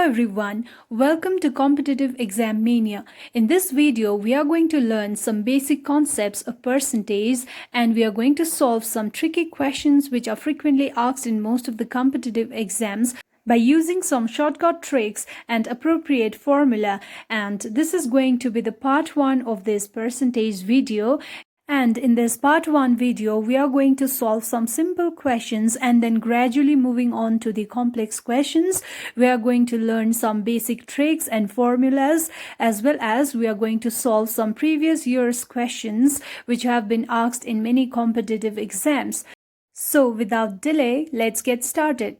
everyone, welcome to Competitive Exam Mania. In this video, we are going to learn some basic concepts of percentage and we are going to solve some tricky questions which are frequently asked in most of the competitive exams by using some shortcut tricks and appropriate formula. And this is going to be the part 1 of this percentage video. And in this part 1 video, we are going to solve some simple questions and then gradually moving on to the complex questions. We are going to learn some basic tricks and formulas, as well as we are going to solve some previous year's questions which have been asked in many competitive exams. So without delay, let's get started.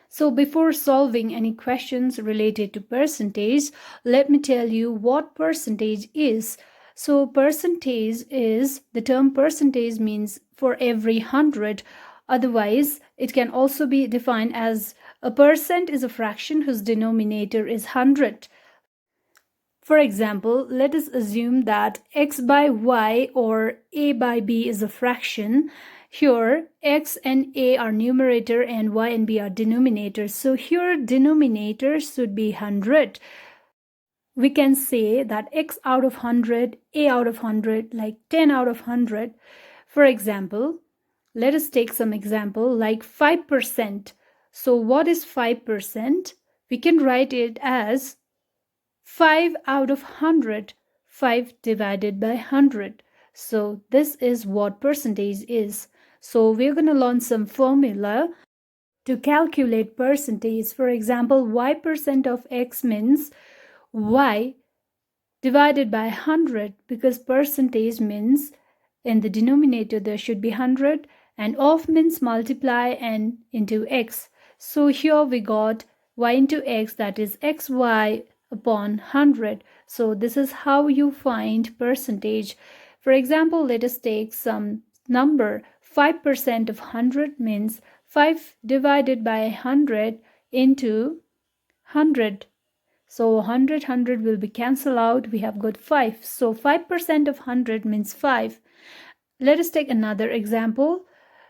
So before solving any questions related to percentage, let me tell you what percentage is. So percentage is, the term percentage means for every 100. Otherwise, it can also be defined as a percent is a fraction whose denominator is 100. For example, let us assume that x by y or a by b is a fraction. Here, x and a are numerator and y and b are denominators. So here, denominator should be 100. We can say that x out of 100, a out of 100, like 10 out of 100. For example, let us take some example like 5%. So what is 5%? We can write it as 5 out of 100, 5 divided by 100. So this is what percentage is. So we're going to learn some formula to calculate percentage. For example, y% of x means y divided by 100, because percentage means in the denominator there should be 100 and of means multiply and into x. So here we got y into x, that is xy upon 100. So this is how you find percentage. For example, let us take some number. 5% of 100 means 5 divided by 100 into 100. So 100 will be cancelled out. We have got 5. So 5% of 100 means 5. Let us take another example.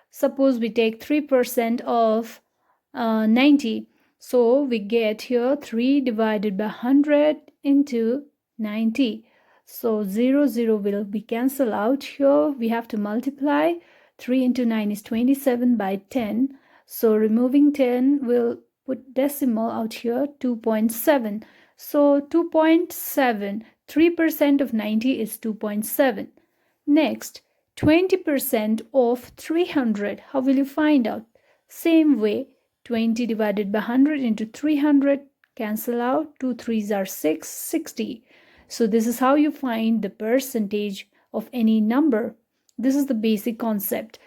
Suppose we take 3% of 90. So we get here 3 divided by 100 into 90. So 0 will be cancelled out. Here we have to multiply. 3 into 9 is 27 by 10. So removing 10 will put decimal out here, 2.7. So 2.7, 3% of 90 is 2.7. Next, 20% of 300. How will you find out? Same way, 20 divided by 100 into 300, cancel out, 2 3s are 6, 60. So this is how you find the percentage of any number. This is the basic concept.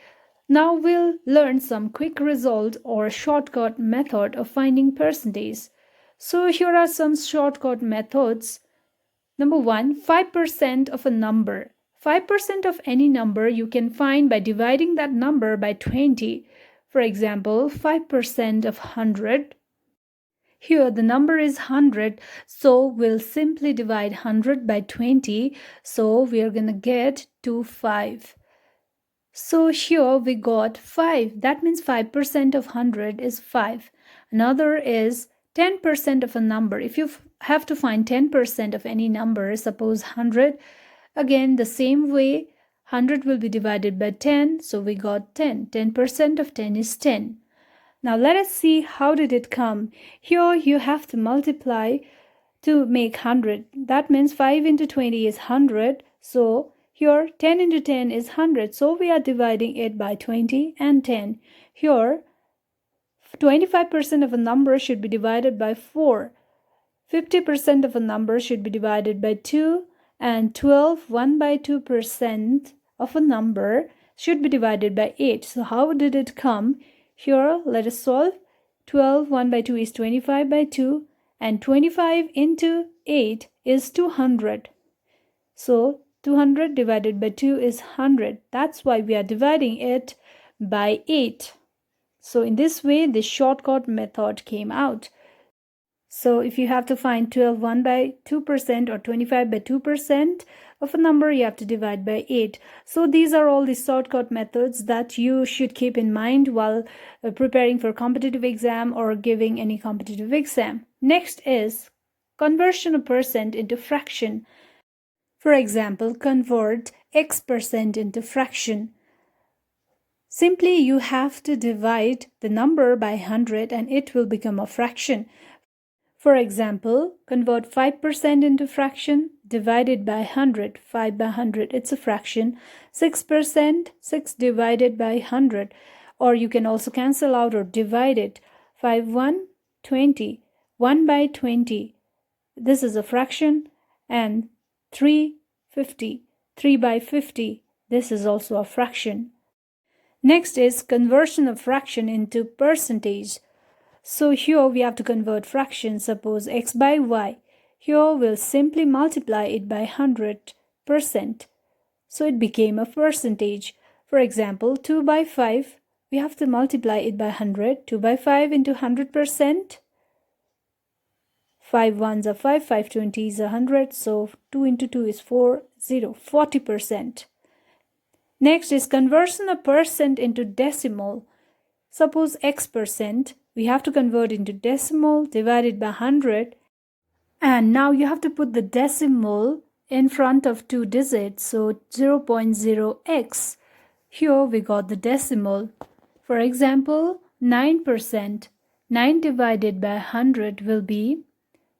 Now we'll learn some quick result or shortcut method of finding percentage. So here are some shortcut methods. Number 1, 5% of a number. 5% of any number you can find by dividing that number by 20. For example, 5% of 100. Here the number is 100, so we'll simply divide 100 by 20. So we are going to get 5. So here we got 5. That means 5% of 100 is 5. Another is 10% of a number. If you have to find 10% of any number, suppose 100, again the same way, 100 will be divided by 10. So we got 10. 10% of 10 is 10. Now let us see how did it come. Here you have to multiply to make 100. That means 5 into 20 is 100. So here 10 into 10 is 100. So we are dividing it by 20 and 10. Here 25% of a number should be divided by 4. 50% of a number should be divided by 2. And 1 by 2% of a number should be divided by 8. So how did it come? Here let us solve. 1 by 2 is 25 by 2. And 25 into 8 is 200. So 200 divided by 2 is 100. That's why we are dividing it by 8. So in this way, the shortcut method came out. So if you have to find 1 by 2% or 25 by 2%, of a number, you have to divide by 8. So these are all the shortcut methods that you should keep in mind while preparing for competitive exam or giving any competitive exam. Next is conversion of percent into fraction. For example, convert x% into fraction. Simply you have to divide the number by 100 and it will become a fraction. For example, convert 5% into fraction, divided by 100, 5 by 100, it's a fraction. 6%, 6 divided by 100, or you can also cancel out or divide it. 5, 1, 20, 1 by 20, this is a fraction, and 3, 50, 3 by 50, this is also a fraction. Next is conversion of fraction into percentage. So here we have to convert fractions. Suppose x by y. Here we'll simply multiply it by 100%. So it became a percentage. For example, 2 by 5, we have to multiply it by 100. 2 by 5 into 100%. 5 ones are 5, 5 20s are 100. So 2 into 2 is 4, 0, 40%. Next is conversion of percent into decimal. Suppose x%, we have to convert into decimal, divided by 100. And now you have to put the decimal in front of two digits. So 0.0x. Here we got the decimal. For example, 9%. 9 divided by 100 will be,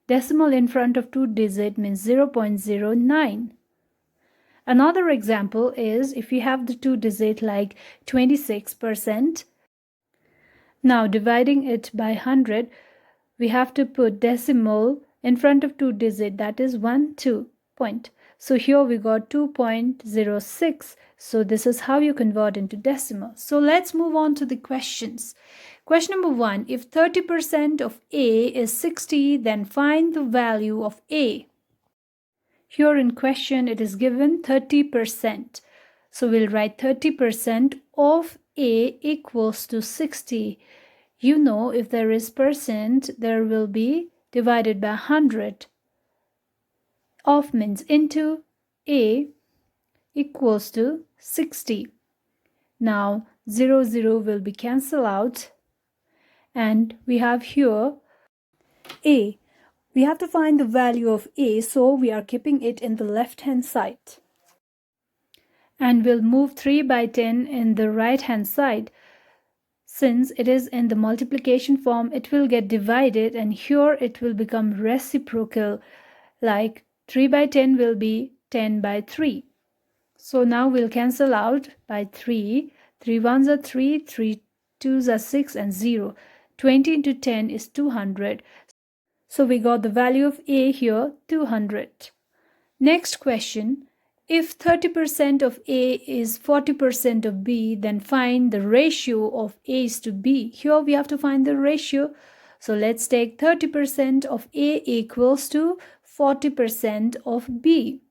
decimal in front of two digits means 0.09. Another example is if you have the two digits like 26%. Now dividing it by 100, we have to put decimal in front of two digits, that is 1, 2 point. So here we got 2.06. So this is how you convert into decimal. So let's move on to the questions. Question number 1, if 30% of A is 60, then find the value of A. Here in question it is given 30%. So we'll write 30% of A equals to 60. You know, if there is percent, there will be divided by 100. Of means into A equals to 60. Now 0, 0 will be cancelled out. And we have here A. We have to find the value of A, so we are keeping it in the left hand side. And we'll move 3 by 10 in the right hand side. Since it is in the multiplication form, it will get divided and here it will become reciprocal. Like 3 by 10 will be 10 by 3. So now we'll cancel out by 3. 3 ones are 3, 3 twos are 6 and 0. 20 into 10 is 200. So we got the value of A here, 200. Next question. If 30% of A is 40% of B, then find the ratio of A's to B. Here we have to find the ratio. So let's take 30% of A equals to 40% of B.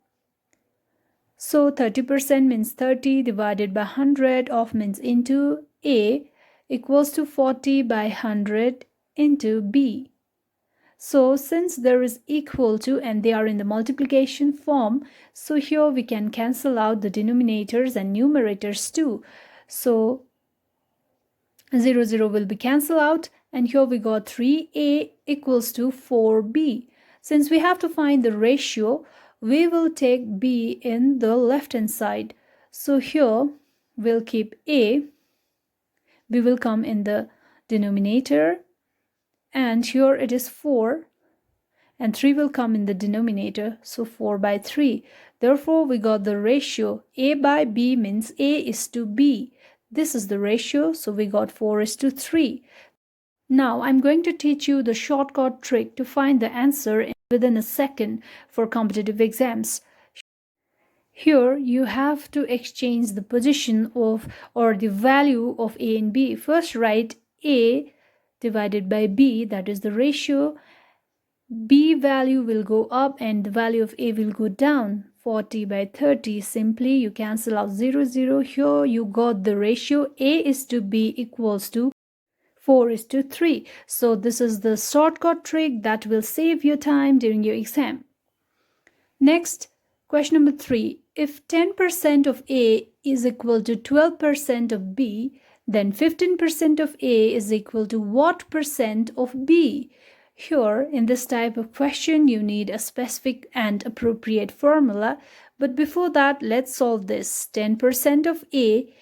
So 30% means 30 divided by 100 of means into A equals to 40 by 100 into B. So since there is equal to and they are in the multiplication form, so here we can cancel out the denominators and numerators too. So 0, 0 will be cancelled out and here we got 3A equals to 4B. Since we have to find the ratio, we will take B in the left hand side. So here we'll keep A. B will come in the denominator. And here it is 4 and 3 will come in the denominator, so 4 by 3. Therefore, we got the ratio A by B means A is to B. This is the ratio, so we got 4 is to 3. Now, I'm going to teach you the shortcut trick to find the answer within a second for competitive exams. Here, you have to exchange the position of or the value of A and B. First, write A divided by B, that is the ratio. B value will go up and the value of A will go down. 40 by 30, simply you cancel out 0, 0. Here you got the ratio A is to B equals to 4 is to 3. So this is the shortcut trick that will save your time during your exam. Next, Question number 3. If 10% of A is equal to 12% of B, then 15% of A is equal to what percent of B? Here, in this type of question, you need a specific and appropriate formula. But before that, let's solve this. 10% of A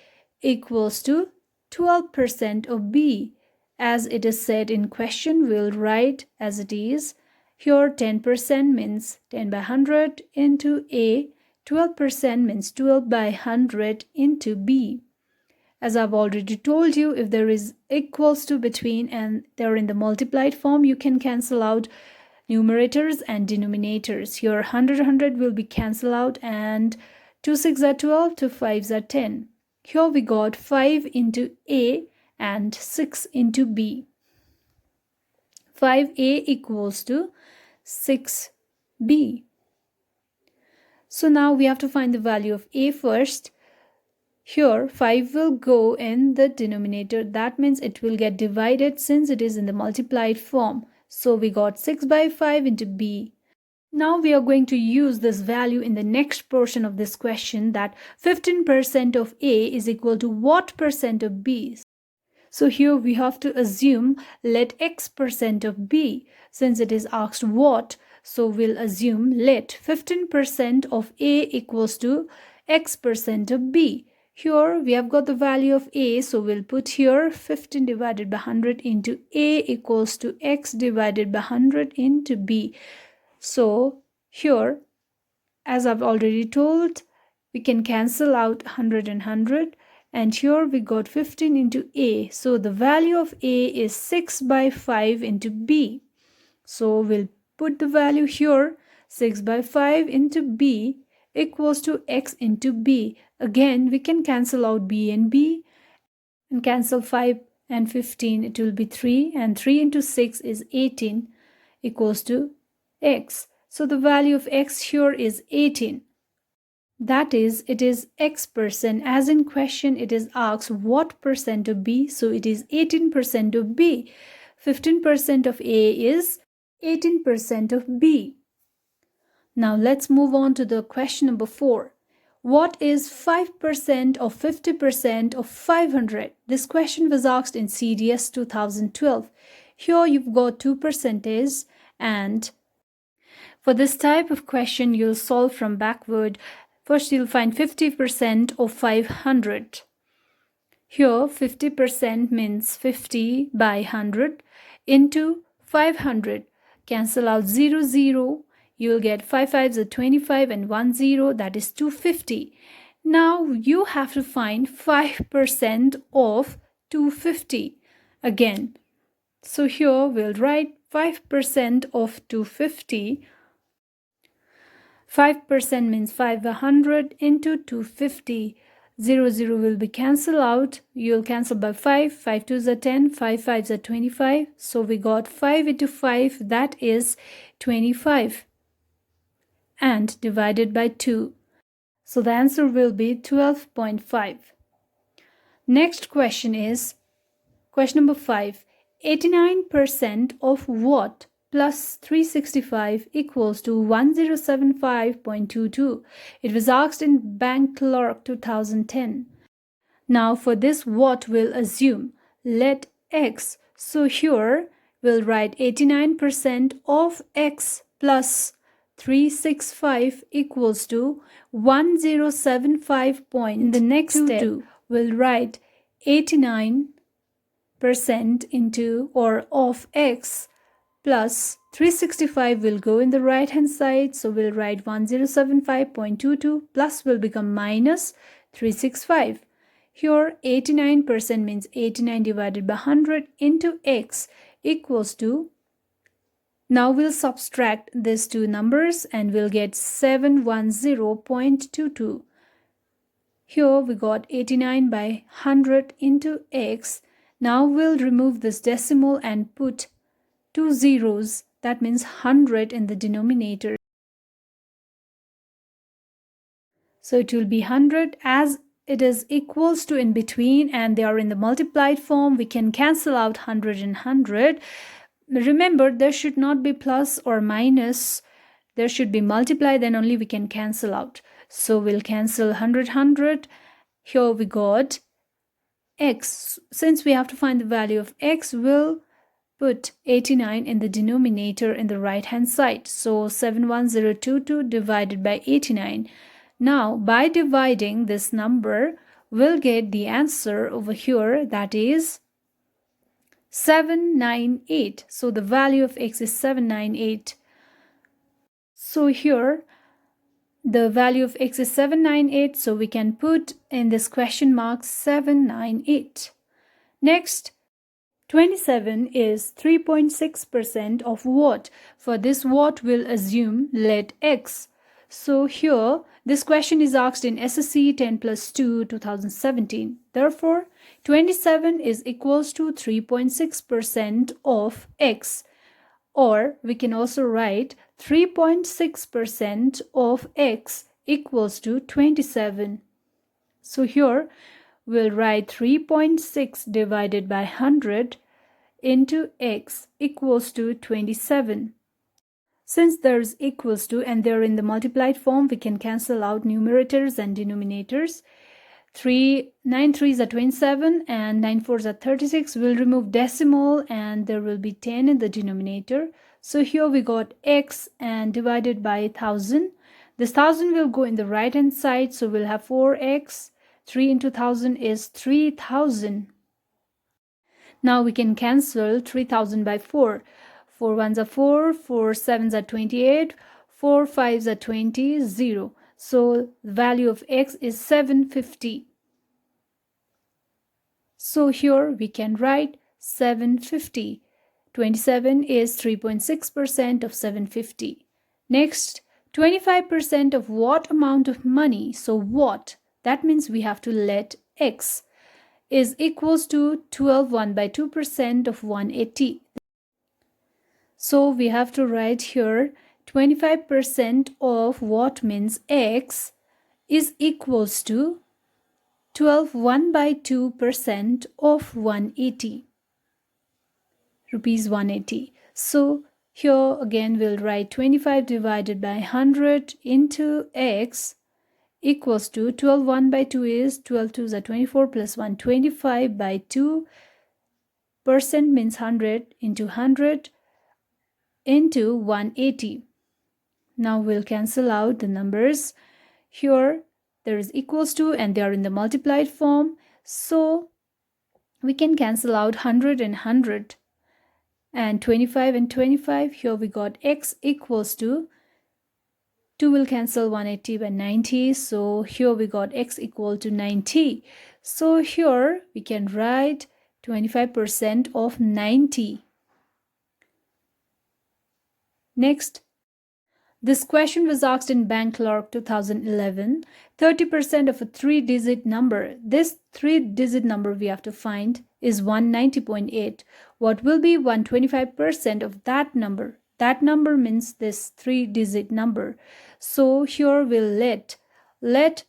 equals to 12% of B. As it is said in question, we'll write as it is. Here 10% means 10 by 100 into A, 12% means 12 by 100 into B. As I've already told you, if there is equals to between and they're in the multiplied form, you can cancel out numerators and denominators. Here 100 will be cancelled out, and 2 6 are 12, 2 5s are 10. Here we got 5 into A and 6 into B. 5A equals to 6B. So now we have to find the value of A first. Here 5 will go in the denominator. That means it will get divided since it is in the multiplied form. So we got 6 by 5 into B. Now we are going to use this value in the next portion of this question, that 15% of A is equal to what percent of B. So here we have to assume let X percent of B. Since it is asked what, so we'll assume let 15% of A equals to X percent of B. Here we have got the value of A, so we'll put here 15 divided by 100 into A equals to X divided by 100 into B. So here, as I've already told, we can cancel out 100 and 100. And here we got 15 into A. So the value of A is 6 by 5 into B. So we'll put the value here, 6 by 5 into B equals to X into B. Again, we can cancel out B and cancel 5 and 15. It will be 3, and 3 into 6 is 18 equals to X. So the value of X here is 18. That is, it is X percent. As in question, it is asked what percent of B. So it is 18% of B. 15% of A is 18% of B. Now let's move on to the question number 4. What is 5% of 50% of 500? This question was asked in CDS 2012. Here you've got 2 percentages, and for this type of question, you'll solve from backward. First, you'll find 50% of 500. Here, 50% means 50 by 100 into 500. Cancel out 0, 0. You'll get 5 5s are 25 and 1 0, that is 250. Now you have to find 5% of 250 again. So here we'll write 5% of 250. 5% means 5 by 100 into 250. 0 0 will be cancelled out. You'll cancel by 5. 5 2s are 10. 5 5s are 25. So we got 5 into 5, that is 25. And divided by 2. So the answer will be 12.5. Next question is question number 5. 89% of what plus 365 equals to 1075.22. It was asked in Bank Clerk 2010. Now for this, what we'll assume? Let X. So here we'll write 89% of X plus 365 equals to 1075. In the next step, we'll write 89% into or of X plus 365 will go in the right hand side. So we'll write 1075.22 plus will become minus 365. Here 89% means 89 divided by 100 into X equals to, now we'll subtract these two numbers and we'll get 710.22. Here we got 89 by 100 into X. Now we'll remove this decimal and put 2 zeros. That means 100 in the denominator. So it will be 100. As it is equals to in between and they are in the multiplied form, we can cancel out 100 and 100. Remember, there should not be plus or minus. there should be multiply, then only we can cancel out. So we'll cancel 100, 100. Here we got x. Since we have to find the value of x, we'll put 89 in the denominator in the right hand side. So 71022 divided by 89. Now by dividing this number, we'll get the answer over here, that is 798. So the value of x is 798. So here the value of x is 798, so we can put in this question mark 798. Next, 27 is 3.6% of what? For this what, we'll assume let x. So here this question is asked in SSC 10+2 2017. Therefore 27 is equals to 3.6% of x, or we can also write 3.6% of x equals to 27. So here we'll write 3.6 divided by 100 into x equals to 27. Since there's equals to and they're in the multiplied form, we can cancel out numerators and denominators. 9 3s are 27 and 9 4s are 36. We'll remove decimal and there will be 10 in the denominator. So here we got x and divided by 1000. This 1000 will go in the right hand side, so we'll have 4x. 3 into 1000 is 3000. Now we can cancel 3000 by 4. 4 1s are 4, 4 7s are 28, 4 5s are 20, 0. So the value of x is 750. So here we can write 750. 27 is 3.6% of 750. Next, 25% of what amount of money? So what? That means we have to let x is equals to 12 1 by 2% of 180. So we have to write here 25% of what means x is equals to 12 1 by 2% of 180. Rupees 180. So here again we'll write 25 divided by 100 into x equals to 12 1 by 2 is 12 2s are 24 plus 1, 25 by 2 percent means 100 into 100 into 180. Now we'll cancel out the numbers. Here there is equals to and they are in the multiplied form, so we can cancel out 100 and 100 and 25 and 25. Here we got x equals to 2 will cancel 180 by 90, so here we got x equal to 90. So here we can write 25% of 90. Next, this question was asked in Bank Clerk 2011. 30% of a 3-digit number. This 3-digit number we have to find is 190.8. What will be 125% of that number? That number means this 3-digit number. So here we'll let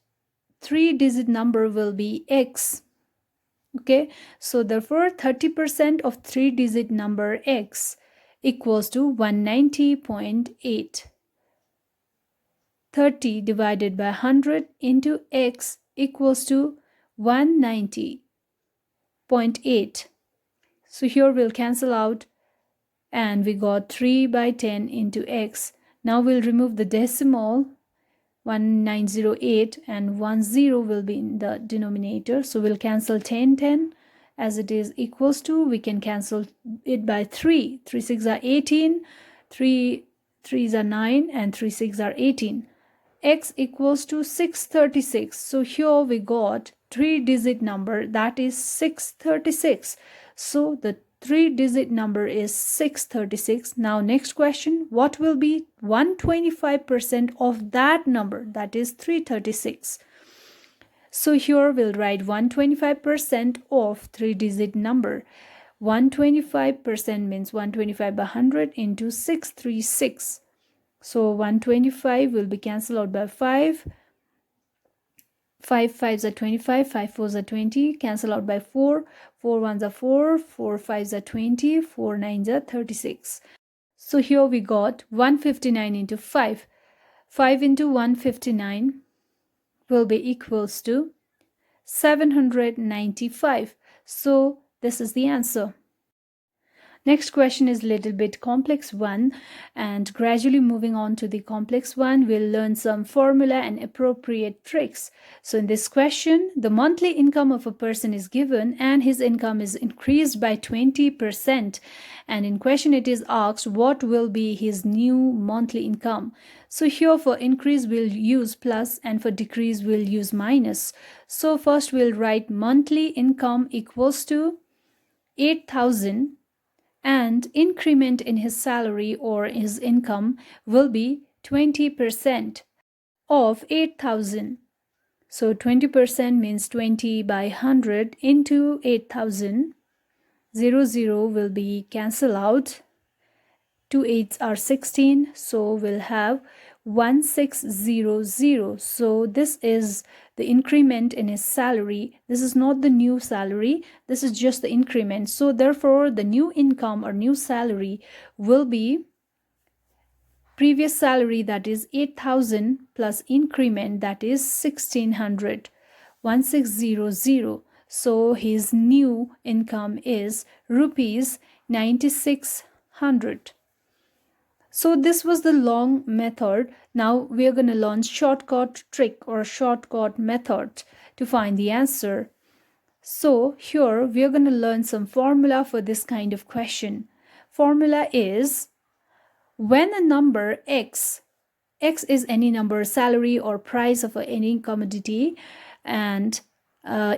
3-digit number will be x. Okay, so therefore 30% of 3-digit number x equals to 190.8. 30 divided by 100 into x equals to 190.8. So here we'll cancel out and we got 3 by 10 into x. Now we'll remove the decimal 1908 and 10 will be in the denominator. So we'll cancel 10 10 as it is equals to, we can cancel it by 3. 3 6 are 18, 3 3s are 9 and 3 6 are 18. X equals to 636. So here we got 3-digit number, that is 636. So the 3-digit number is 636. Now next question, what will be 125% of that number, that is 336. So here we'll write 125% of 3-digit number. 125% means 125 by 100 into 636. So 125 will be cancelled out by 5. 5 5s are 25, 5 4s are 20, cancel out by 4. 4 1s are 4, 4 5s are 20, 4 9s are 36. So here we got 159 into 5. 5 into 159 will be equals to 795. So this is the answer. Next question is a little bit complex one, and gradually moving on to the complex one, we'll learn some formula and appropriate tricks. So in this question, the monthly income of a person is given and his income is increased by 20%. And in question it is asked what will be his new monthly income. So here for increase we'll use plus and for decrease we'll use minus. So first we'll write monthly income equals to 8,000 and increment in his salary or his income will be 20% of 8,000. So 20% means 20 by 100 into 8,000. 0 will be cancelled out. 2 8s are 16, so we'll have 1600. So this is the increment in his salary. This is not the new salary, this is just the increment. So therefore the new income or new salary will be previous salary, that is 8,000, plus increment, that is 1600. 1600. So his new income is rupees 9600. So this was the long method. Now we are going to learn shortcut trick or shortcut method to find the answer. So here we are going to learn some formula for this kind of question. Formula is when a number x is any number, salary or price of any commodity, and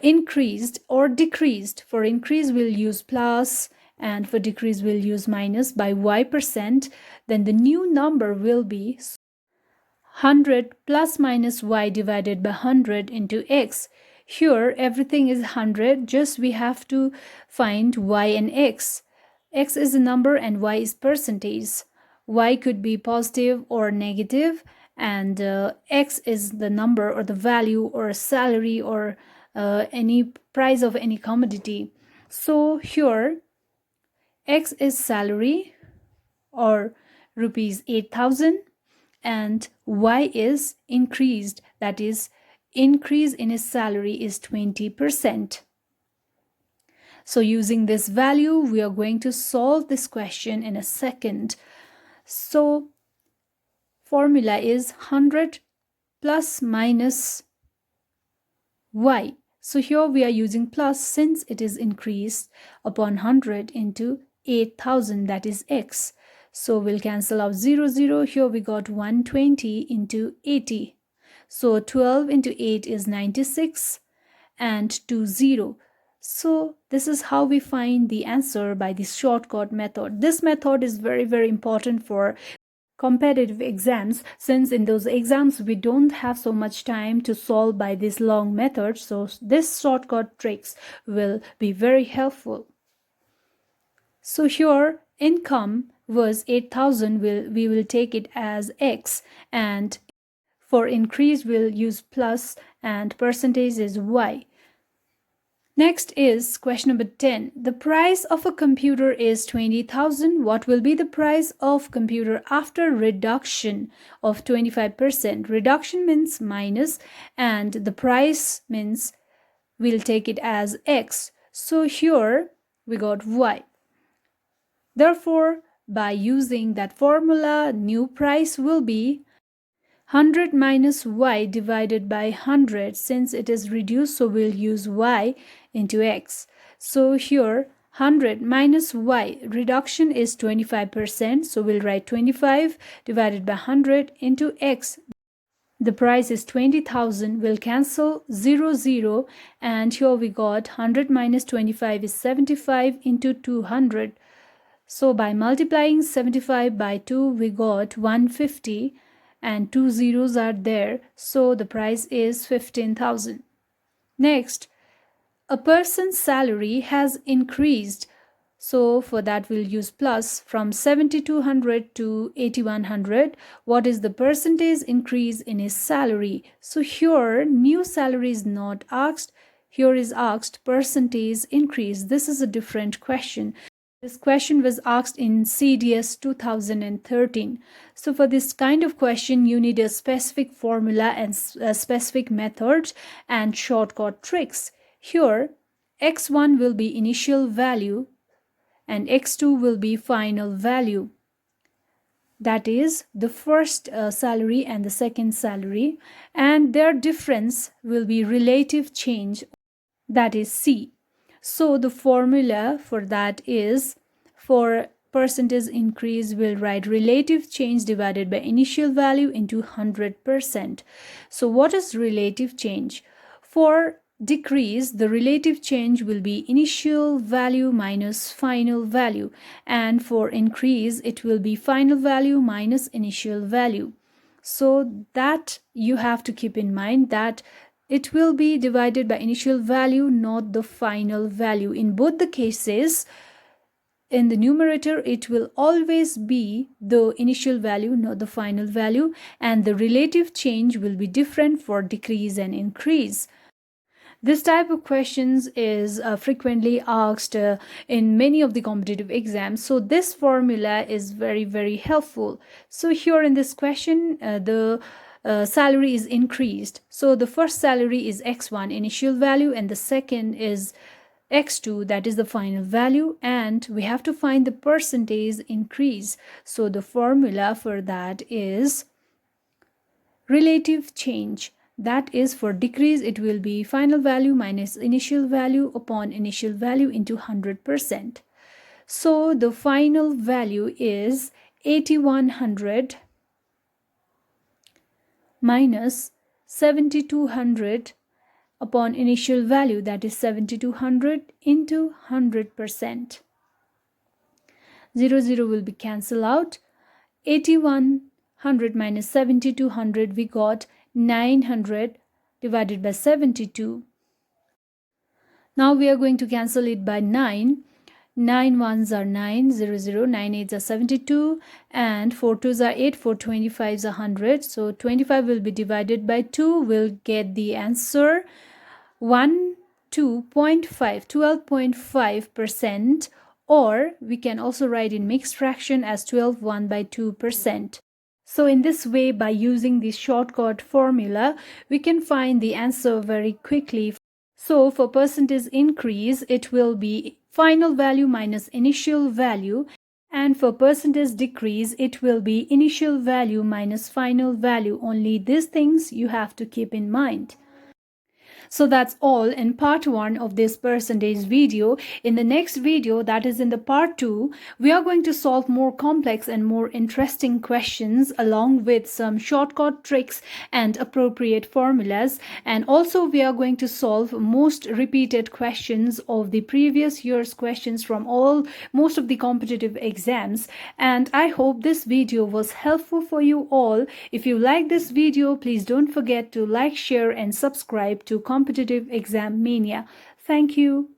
increased or decreased. For increase we'll use plus and for decrease we'll use minus by y%, then the new number will be 100 plus minus y divided by 100 into x. Here everything is 100, just we have to find y and x. X is a number and y is percentage. Y could be positive or negative, and x is the number or the value or salary or any price of any commodity. So here x is salary or rupees 8,000 and y is increased, that is increase in his salary is 20%. So using this value we are going to solve this question in a second. So formula is 100 plus minus y. So here we are using plus since it is increased upon 100 into 8,000, that is x. So we'll cancel out 0. Here we got 120 into 80. So 12 into 8 is 96 and 20. So this is how we find the answer by this shortcut method. This method is very, very important for competitive exams, since in those exams we don't have so much time to solve by this long method. So this shortcut tricks will be very helpful. So here income was 8,000, we will take it as x, and for increase we'll use plus and percentage is y. Next is question number 10. The price of a computer is 20,000. What will be the price of computer after reduction of 25%? Reduction means minus and the price means we'll take it as x. So here we got y. Therefore, by using that formula, new price will be 100 minus y divided by 100. Since it is reduced, so we'll use y into x. So here 100 minus y, reduction is 25%. So we'll write 25 divided by 100 into x. The price is 20,000. We'll cancel 0 and here we got 100 minus 25 is 75 into 200. So by multiplying 75 by 2 we got 150 and 2 zeros are there. So the price is 15,000. Next, a person's salary has increased. So for that we'll use plus from 7,200 to 8,100. What is the percentage increase in his salary? So here new salary is not asked. Here is asked percentage increase. This is a different question. This question was asked in CDS 2013. So for this kind of question, you need a specific formula and specific methods and shortcut tricks. Here, x1 will be initial value and x2 will be final value. That is the first salary and the second salary, and their difference will be relative change, that is C. So the formula for that is, for percentage increase, we'll write relative change divided by initial value into 100%. So what is relative change? For decrease, the relative change will be initial value minus final value, and for increase it will be final value minus initial value. So that you have to keep in mind that it will be divided by initial value, not the final value. In both the cases, in the numerator, it will always be the initial value, not the final value, and the relative change will be different for decrease and increase. This type of questions is frequently asked in many of the competitive exams. So this formula is very helpful. So here in this question, the salary is increased. So the first salary is x1 initial value and the second is x2, that is the final value, and we have to find the percentage increase. So the formula for that is relative change. That is, for decrease it will be final value minus initial value upon initial value into 100%. So the final value is 8100 minus 7200 upon initial value, that is 7200 into 100%. 0 will be cancelled out. 8100 minus 7200, we got 900 divided by 72. Now we are going to cancel it by 9. 9 ones are 9, 0, 9 eights are 72, and 4 twos are 8, 4 25s are 100. So 25 will be divided by 2. We'll get the answer 12.5%, or we can also write in mixed fraction as 12 1 by 2%. So in this way, by using this shortcut formula, we can find the answer very quickly. So for percentage increase, it will be final value minus initial value, and for percentage decrease, it will be initial value minus final value. Only these things you have to keep in mind. So that's all in part 1 of this percentage video. In the next video, that is in the part 2, we are going to solve more complex and more interesting questions along with some shortcut tricks and appropriate formulas. And also we are going to solve most repeated questions of the previous year's questions from most of the competitive exams. And I hope this video was helpful for you all. If you like this video, please don't forget to like, share and subscribe to Competitive Exam Mania. Thank you.